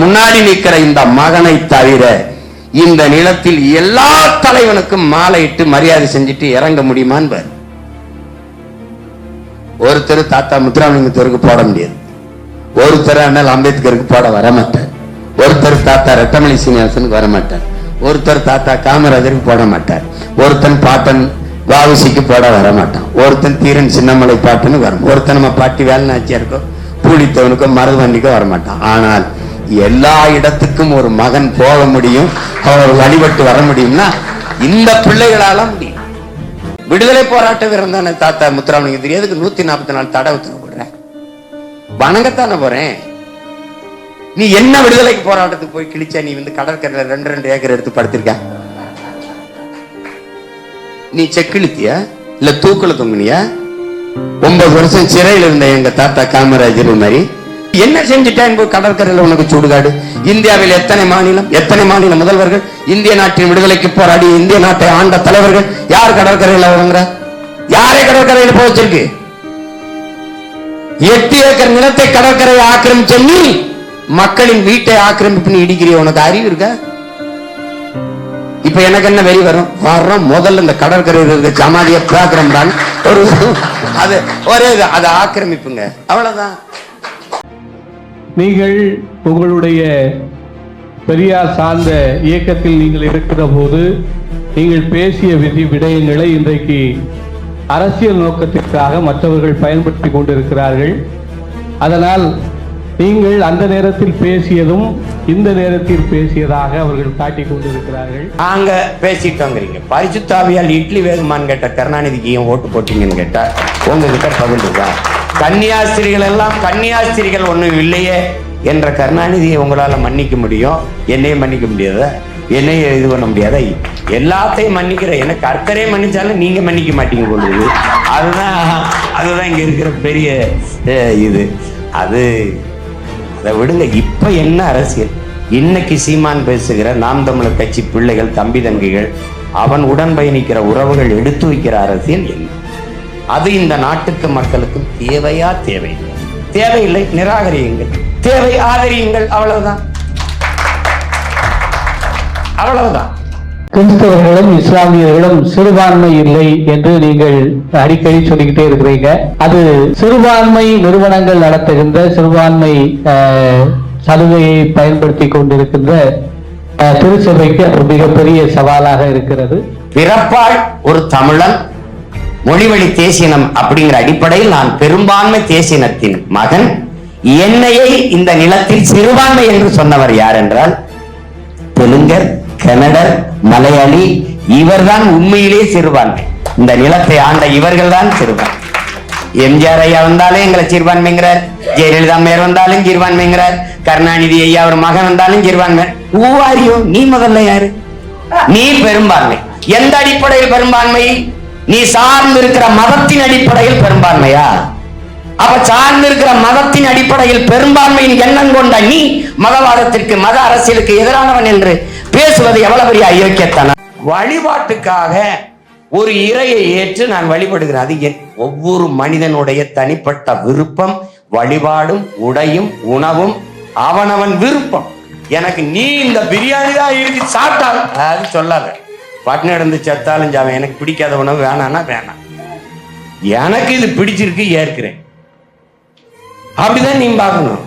முன்னாடி நிற்கிற இந்த மகனை தவிர இந்த நிலத்தில் எல்லா தலைவனுக்கும் மாலையிட்டு மரியாதை செஞ்சுட்டு இறங்க முடியுமான்னு ஒருத்தர் தாத்தா முத்துராமலிங்கத்திற்கு போட முடியாது, ஒருத்தர் அண்ணல் அம்பேத்கருக்கு போட வரமாட்டார், ஒருத்தர் தாத்தா ரெட்டமலை சீனிவாசனுக்கு வரமாட்டார், ஒருத்தர் தாத்தா காமராஜருக்கு போட மாட்டார், ஒருத்தன் பாட்டன் வாவுசிக்கு போட வரமாட்டான், ஒருத்தன் தீரன் சின்னமலை பாட்டுன்னு வரும், ஒருத்தன் நம்ம பாட்டி வேலுநாச்சியாருக்கோ பூலித்தவனுக்கோ மருதவண்டிக்கோ வரமாட்டான். ஆனால் எல்லா இடத்துக்கும் ஒரு மகன் போக முடியும், அவர் வழிபட்டு வர முடியும்னா இந்த பிள்ளைகளால முடியும். விடுதலை போராட்ட வீரன் தானே தாத்தா முத்துராமலிங்க தெரியாதுக்கு 144 தடை உத்தரவு போடுறேன், வணங்கத்தானே போறேன். நீ என்ன விடுதலைக்கு போராட்டத்துக்கு போய் கிழிச்சா? நீ கடற்கரையில 2 ஏக்கர் எடுத்து படுத்திருக்க? நீ செக்கிழுத்தியா இல்ல தூக்குல தொங்குனியா? 9 வருஷம் சிறையில் இருந்த எங்க தாத்தா காமராஜர் மாதிரி என்ன செஞ்சுட்டேன்? கடற்கரையில் உனக்கு சுடுகாடு. இந்தியாவில் எத்தனை மாநில முதல்வர்கள், இந்திய நாட்டின் விடுதலைக்கு போராடி இந்திய நாட்டை ஆண்ட தலைவர்கள் யார் கடற்கரையில் வழங்குற? யாரை கடற்கரையில் போச்சிருக்கு? 8 ஏக்கர் நிலத்தை கடற்கரையை ஆக்கிரமிச்ச நீ மக்களின் வீட்டை ஆக்கிரமிப்பு இடிக்கிறிய, உனக்கு அறிவு இருக்கா? இப்ப எனக்கு என்ன வெறி வரும்? முதல்ல இந்த கடற்கரையில் இருக்க சமாதிய பிராக்கிரம் தான் ஒரு அது ஒரே அதை ஆக்கிரமிப்புங்க, அவ்வளவுதான். நீங்கள் உங்களுடைய பெரியார் சார்ந்த இயக்கத்தில் நீங்கள் இருக்கிற போது நீங்கள் பேசிய விடயங்களை இன்றைக்கு அரசியல் நோக்கத்திற்காக மற்றவர்கள் பயன்படுத்தி கொண்டிருக்கிறார்கள். அதனால் நீங்கள் அந்த நேரத்தில் பேசியதும் இந்த நேரத்தில் பேசியதாக அவர்கள் காட்டிக் கொண்டிருக்கிறார்கள். நாங்க பேசிட்டோங்கிறீங்க. பரிசுத்தாவியால் இட்லி வேகுமான்னு கேட்ட கருணாநிதிக்கு ஏன் ஓட்டு போட்டீங்கன்னு கேட்டா உங்ககிட்ட பகிர்ந்துதான். கன்னியாஸ்திரிகள் எல்லாம் கன்னியாஸ்திரிகள் ஒண்ணும் இல்லையே என்ற கருணாநிதியை உங்களால மன்னிக்க முடியும், என்னையும் மன்னிக்க முடியாத, என்னையும் இது பண்ண முடியாத? எல்லாத்தையும் மன்னிக்கிற எனக்கு கர்த்தரே மன்னிச்சாலும் நீங்க மன்னிக்க மாட்டீங்க போடுது. அதுதான் இங்க இருக்கிற பெரிய இது. அதை விடுங்க. இப்ப என்ன அரசியல்? இன்னைக்கு சீமான் பேசுகிற நாம் தமிழர் கட்சி பிள்ளைகள், தம்பி தங்கிகள், அவன் உடன் பயணிக்கிற உறவுகள் எடுத்து வைக்கிற அரசியல் என்ன? அது இந்த நாட்டுக்கு மக்களுக்கு தேவையா? தேவையில்லை. தேவையில்லை, நிராகரியுங்கள். தேவை, ஆதரியுங்கள். அவ்வளவுதான், அவ்வளவுதான். கிறிஸ்தவர்களும் இஸ்லாமியர்களும் சிறுபான்மை இல்லை என்று நீங்கள் அடிக்கடி சொல்லிக்கிட்டே இருக்கிறீங்க. அது சிறுபான்மை நிறுவனங்கள் நடத்துகின்ற சிறுபான்மை சலுகையை பயன்படுத்தி கொண்டிருக்கின்ற திருச்சபைக்கு அது மிகப்பெரிய சவாலாக இருக்கிறது. பிறப்பால் ஒரு தமிழன், மொழிவழி தேசியம் அப்படிங்கிற அடிப்படையில் நான் பெரும்பான்மை தேசியத்தின் மகன். என்னையை இந்த நிலத்தில் சிறுபான்மை என்று சொன்னவர் யார் என்றால் தெலுங்கர், கன்னடர், மலையாளி. இவர்தான் உண்மையிலே சிறுபான்மை. இந்த நிலத்தை ஆண்ட இவர்கள் தான் சிறுபான்மை. எம்ஜிஆர் ஐயா வந்தாலும் எங்களை சிறுபான்மைங்கிறார், ஜெயலலிதா அம்மையார் வந்தாலும் சிறுபான்மைங்கிறார், கருணாநிதி ஐயா ஒரு மகன் வந்தாலும் சிறுபான்மை. ஊவாரியோ, நீ முதல்ல யாரு? நீ பெரும்பான்மை. எந்த அடிப்படையில் பெரும்பான்மை? நீ சார்ந்து இருக்கிற மதத்தின் அடிப்படையில் பெரும்பான்மையா? அப்ப சார்ந்து இருக்கிற மதத்தின் அடிப்படையில் பெரும்பான்மையின் எண்ணம் கொண்ட நீ மதவாதத்திற்கு, மத அரசியலுக்கு எதிரானவன் என்று பேசுவது எவ்வளவு பெரிய அயோக்கியத்தனம். வழிபாட்டுக்காக ஒரு இறையை ஏற்று நான் வழிபடுகிறேன். அது ஒவ்வொரு மனிதனுடைய தனிப்பட்ட விருப்பம். வழிபாடும் உடையும் உணவும் அவனவன் விருப்பம். எனக்கு நீ இந்த பிரியாணி தான் இருக்கு சாப்பிட்டால் அது சொல்லாத. பட்டினி நடந்து செத்தாலும் ஜாவன். எனக்கு பிடிக்காத உணவு வேணான்னா வேணாம், எனக்கு இது பிடிச்சிருக்கு ஏற்கிறேன். அப்படிதான் நீ பார்க்கணும்.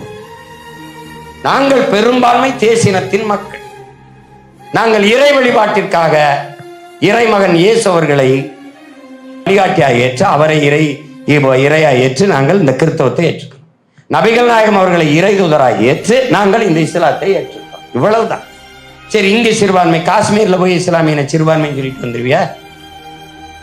நாங்கள் பெரும்பான்மை தேசினத்தின் மக்கள். நாங்கள் இறை வழிபாட்டிற்காக இறைமகன் இயேசு அவர்களை வழிகாட்டியாக ஏற்று, அவரை இறையா ஏற்று நாங்கள் இந்த கிறிஸ்தவத்தை ஏற்றுக்கிறோம். நபிகள் நாயகம் அவர்களை இறை தூதராக ஏற்று நாங்கள் இந்த இஸ்லாத்தை ஏற்றுக்கிறோம். இவ்வளவுதான். சரி, இங்க சிறுபான்மை, காஷ்மீர்ல போய் இஸ்லாமியனை சிறுபான்மைன்னு சொல்லிட்டு வந்துருவியா?